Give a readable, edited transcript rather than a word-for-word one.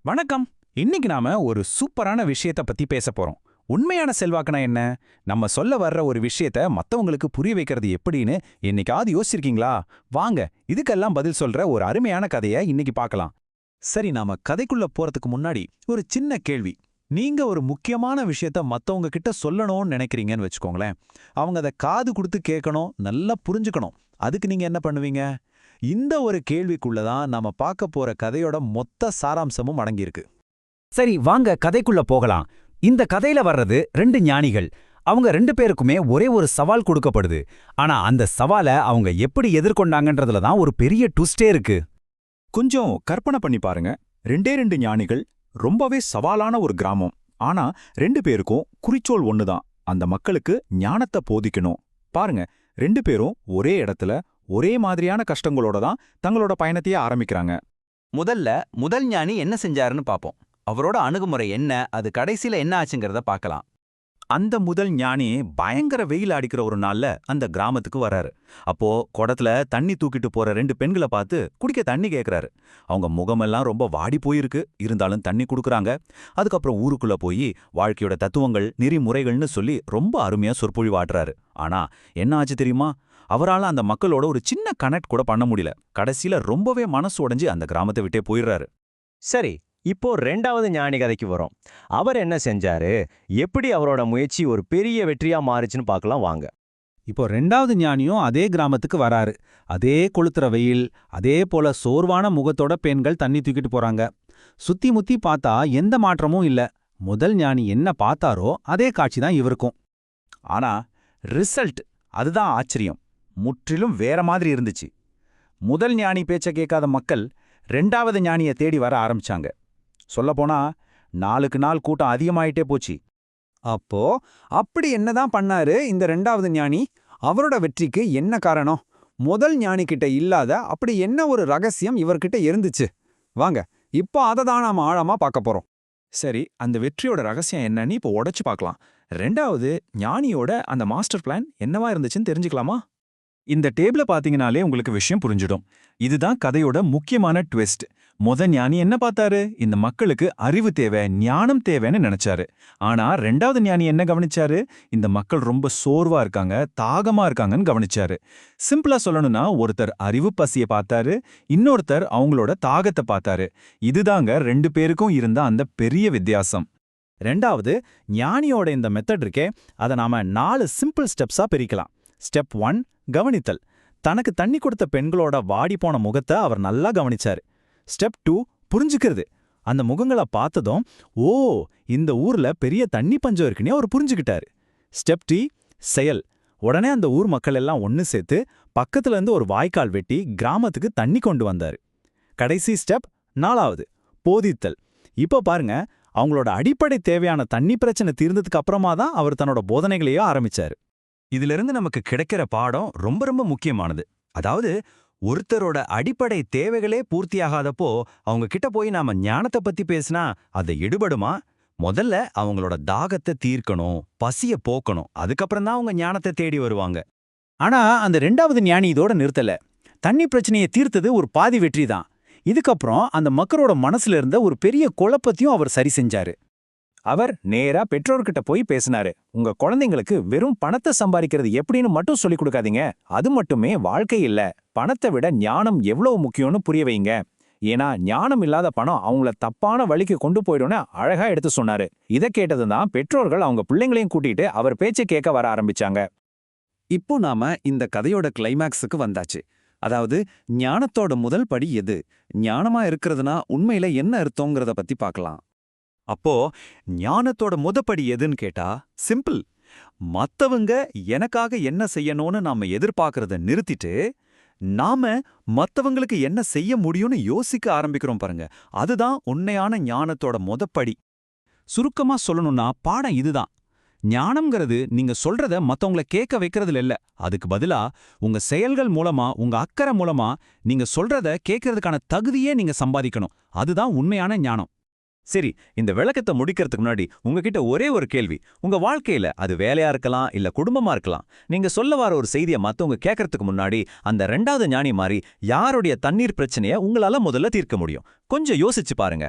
வணக்கம். இன்னைக்கு நாம ஒரு சூப்பரான விஷயத்த பத்தி பேச போறோம். உண்மையான செல்வாக்குனா என்ன? நம்ம சொல்ல வர்ற ஒரு விஷயத்த மத்தவங்களுக்கு புரிய வைக்கிறது எப்படின்னு என்னைக்காவது யோசிச்சிருக்கீங்களா? வாங்க, இதுக்கெல்லாம் பதில் சொல்ற ஒரு அருமையான கதைய இன்னைக்கு பார்க்கலாம். சரி, நாம கதைக்குள்ள போறதுக்கு முன்னாடி ஒரு சின்ன கேள்வி. நீங்க ஒரு முக்கியமான விஷயத்த மத்தவங்க கிட்ட சொல்லணும்னு நினைக்கிறீங்கன்னு வச்சுக்கோங்களேன். அவங்க அதை காது கொடுத்து கேட்கணும், நல்லா புரிஞ்சுக்கணும். அதுக்கு நீங்க என்ன பண்ணுவீங்க? இந்த ஒரு கேள்விக்குள்ள தான் நாம பார்க்க போற கதையோட மொத்த சாராம்சமும் அடங்கியிருக்கு. சரி, வாங்க கதைக்குள்ள போகலாம். இந்த கதையில வர்றது ரெண்டு ஞானிகள். அவங்க ரெண்டு பேருக்குமே ஒரே ஒரு சவால் கொடுக்கப்படுது. ஆனா அந்த சவாலை அவங்க எப்படி எதிர்கொண்டாங்கன்றதுல தான் ஒரு பெரிய ட்விஸ்டே இருக்கு. கொஞ்சம் கற்பனை பண்ணி பாருங்க. ரெண்டே ரெண்டு ஞானிகள், ரொம்பவே சவாலான ஒரு கிராமம். ஆனா ரெண்டு பேருக்கும் குறிச்சோள் ஒண்ணுதான், அந்த மக்களுக்கு ஞானத்தை போதிக்கணும். பாருங்க, ரெண்டு பேரும் ஒரே இடத்துல ஒரே மாதிரியான கஷ்டங்களோட தான் தங்களோட பயணத்தையே ஆரம்பிக்கிறாங்க. முதல் ஞானி என்ன செஞ்சாருன்னு பாப்போம். அவரோட அணுகுமுறை என்ன, அது கடைசியில என்ன ஆச்சுங்கிறத பார்க்கலாம். அந்த முதல் ஞானி பயங்கர வெயில் அடிக்கிற ஒரு நாள்ல அந்த கிராமத்துக்கு வராரு. அப்போ குடத்துல தண்ணி தூக்கிட்டு போற ரெண்டு பெண்களை பார்த்து குடிக்க தண்ணி கேட்கறாரு. அவங்க முகமெல்லாம் ரொம்ப வாடி போயிருக்கு, இருந்தாலும் தண்ணி கொடுக்குறாங்க. அதுக்கப்புறம் ஊருக்குள்ள போய் வாழ்க்கையோட தத்துவங்கள் நெறிமுறைகள்னு சொல்லி ரொம்ப அருமையா சொற்பொழிவாட்டுறாரு. ஆனா என்ன ஆச்சு தெரியுமா? அவரால் அந்த மக்களோட ஒரு சின்ன கனெக்ட் கூட பண்ண முடியல. கடைசியில ரொம்பவே மனசு உடைஞ்சு அந்த கிராமத்தை விட்டே போயிடுறாரு. சரி, இப்போ ரெண்டாவது ஞானி கதைக்கு வரோம். அவர் என்ன செஞ்சாரு, எப்படி அவரோட முயற்சி ஒரு பெரிய வெற்றியா மாறுச்சுன்னு பார்க்கலாம் வாங்க. இப்போ ரெண்டாவது ஞானியும் அதே கிராமத்துக்கு வராரு. அதே கொளுத்துற வெயில், அதே போல சோர்வான முகத்தோட பெண்கள் தண்ணி தூக்கிட்டு போறாங்க. சுத்தி முத்தி பார்த்தா எந்த மாற்றமும் இல்ல. முதல் ஞானி என்ன பார்த்தாரோ அதே காட்சி தான் இவருக்கும். ஆனா ரிசல்ட், அதுதான் ஆச்சரியம், முற்றிலும் வேற மாதிரி இருந்துச்சு. முதல் ஞானி பேச்ச கேட்காத மக்கள் ரெண்டாவது ஞானியை தேடி வர ஆரம்பிச்சாங்க. சொல்லப்போனா நாளுக்கு நாள் கூட்டம் அதிகமாயிட்டே போச்சு. அப்போ அப்படி என்னதான் பண்ணாரு இந்த ரெண்டாவது ஞானி? அவரோட வெற்றிக்கு என்ன காரணம்? முதல் ஞானி கிட்ட இல்லாத அப்படி என்ன ஒரு ரகசியம் இவர்கிட்ட இருந்துச்சு? வாங்க, இப்போ அதை தான் நாம ஆழமா பார்க்க போறோம். சரி, அந்த வெற்றியோட ரகசியம் என்னன்னு இப்போ உடைச்சு பார்க்கலாம். ரெண்டாவது ஞானியோட அந்த மாஸ்டர் பிளான் என்னவா இருந்துச்சுன்னு தெரிஞ்சுக்கலாமா? இந்த டேபிள பாத்தீங்கனாலே உங்களுக்கு விஷயம் புரிஞ்சிடும். இதுதான் கதையோட முக்கியமான ட்விஸ்ட். ஞானி என்ன பார்த்தாரு? இந்த மக்களுக்கு அறிவு தேவை, ஞானம் தேவைன்னு நினைச்சாரு. ஆனா ரெண்டாவது ஞானி என்ன கவனிச்சாரு? இந்த மக்கள் ரொம்ப சோர்வா இருக்காங்க, தாகமா இருக்காங்கன்னு கவனிச்சாரு. சிம்பிளா சொல்லணும்னா, ஒருத்தர் அறிவு பசிய பார்த்தாரு, இன்னொருத்தர் அவங்களோட தாகத்தை பார்த்தாரு. இதுதாங்க ரெண்டு பேருக்கும் இருந்த அந்த பெரிய வித்தியாசம். ரெண்டாவது ஞானியோட இந்த மெத்தட் இருக்கே, அதை நாம 4 சிம்பிள் ஸ்டெப்ஸா பிரிக்கலாம். ஸ்டெப் 1, கவனித்தல். தனக்கு தண்ணி கொடுத்த பெண்களோட வாடி போன முகத்தை அவர் நல்லா கவனிச்சாரு. ஸ்டெப் 2, புரிஞ்சுக்கிறது. அந்த முகங்களை பார்த்ததும், ஓ, இந்த ஊர்ல பெரிய தண்ணி பஞ்சம் இருக்குன்னே அவர் புரிஞ்சுக்கிட்டாரு. ஸ்டெப் 3, செயல். உடனே அந்த ஊர் மக்கள் எல்லாம் ஒன்னு சேர்த்து பக்கத்துல இருந்து ஒரு வாய்க்கால் வெட்டி கிராமத்துக்கு தண்ணி கொண்டு வந்தாரு. கடைசி ஸ்டெப் 4வது, போதித்தல். இப்போ பாருங்க, அவங்களோட அடிப்படை தேவையான தண்ணி பிரச்சனை தீர்ந்ததுக்கு அப்புறமா தான் அவர் தன்னோட போதனைகளையோ ஆரம்பிச்சாரு. இதிலிருந்து நமக்கு கிடைக்கிற பாடம் ரொம்ப ரொம்ப முக்கியமானது. அதாவது, ஒருத்தரோட அடிப்படை தேவைகளே பூர்த்தியாகாதப்போ அவங்க கிட்ட போய் நாம ஞானத்தை பத்தி பேசினா அதை எடுபடுமா? முதல்ல அவங்களோட தாகத்தை தீர்க்கணும், பசிய போக்கணும். அதுக்கப்புறம் தான் அவங்க ஞானத்தை தேடி வருவாங்க. ஆனா அந்த ரெண்டாவது ஞானி இதோட நிறுத்தல. தண்ணி பிரச்சனையை தீர்த்தது ஒரு பாதி வெற்றி தான். இதுக்கப்புறம் அந்த மக்களோட மனசுல இருந்த ஒரு பெரிய குழப்பத்தையும் அவர் சரி செஞ்சாரு. அவர் நேரா பெற்றோர்கிட்ட போய் பேசினாரு. உங்க குழந்தைங்களுக்கு வெறும் பணத்தை சம்பாதிக்கிறது எப்படின்னு மட்டும் சொல்லிக் கொடுக்காதீங்க. அது மட்டுமே வாழ்க்கை இல்ல. பணத்தை விட ஞானம் எவ்வளவு முக்கியம்னு புரிய வைங்க. ஏன்னா ஞானம் இல்லாத பணம் அவங்கள தப்பான வழிக்கு கொண்டு போயிடும்னு அழகா எடுத்து சொன்னாரு. இதை கேட்டதுதான் பெற்றோர்கள் அவங்க பிள்ளைங்களையும் கூட்டிட்டு அவர் பேச்சை கேட்க வர ஆரம்பிச்சாங்க. இப்போ நாம இந்த கதையோட கிளைமேக்ஸுக்கு வந்தாச்சு. அதாவது, ஞானத்தோட முதல் படி எது? ஞானமா இருக்கிறதுனா உண்மையில என்ன அர்த்தங்கிறத பத்தி பார்க்கலாம். அப்போ ஞானத்தோட முதப்படி எதுன்னு கேட்டா சிம்பிள். மத்தவங்க எனக்காக என்ன செய்யணும்னு நாம எதிர்பார்க்கறத நிறுத்திட்டு, நாம மத்தவங்களுக்கு என்ன செய்ய முடியும்னு யோசிக்க ஆரம்பிக்கிறோம் பாருங்க. அதுதான் உண்மையான ஞானத்தோட முதப்படி. சுருக்கமா சொல்லணும்னா பாடம் இதுதான். ஞானம்ங்கிறது நீங்க சொல்றத மத்தவங்கள கேட்க வைக்கிறதுல இல்ல. அதுக்கு பதிலா உங்க செயல்கள் மூலமா, உங்க அக்கறை மூலமா நீங்க சொல்றத கேட்கறதுக்கான தகுதியே நீங்க சம்பாதிக்கணும். அதுதான் உண்மையான ஞானம். சரி, இந்த விளக்கத்தை முடிக்கிறதுக்கு முன்னாடி உங்ககிட்ட ஒரே ஒரு கேள்வி. உங்க வாழ்க்கையில அது வேலையா இருக்கலாம், இல்ல குடும்பமா இருக்கலாம். நீங்க சொல்ல வர ஒரு செய்தியை மத்தவங்க கேட்கறதுக்கு முன்னாடி அந்த ரெண்டாவது ஞானி மாதிரி யாருடைய தண்ணீர் பிரச்சனைய உங்களால முதல்ல தீர்க்க முடியும்? கொஞ்சம் யோசிச்சு பாருங்க.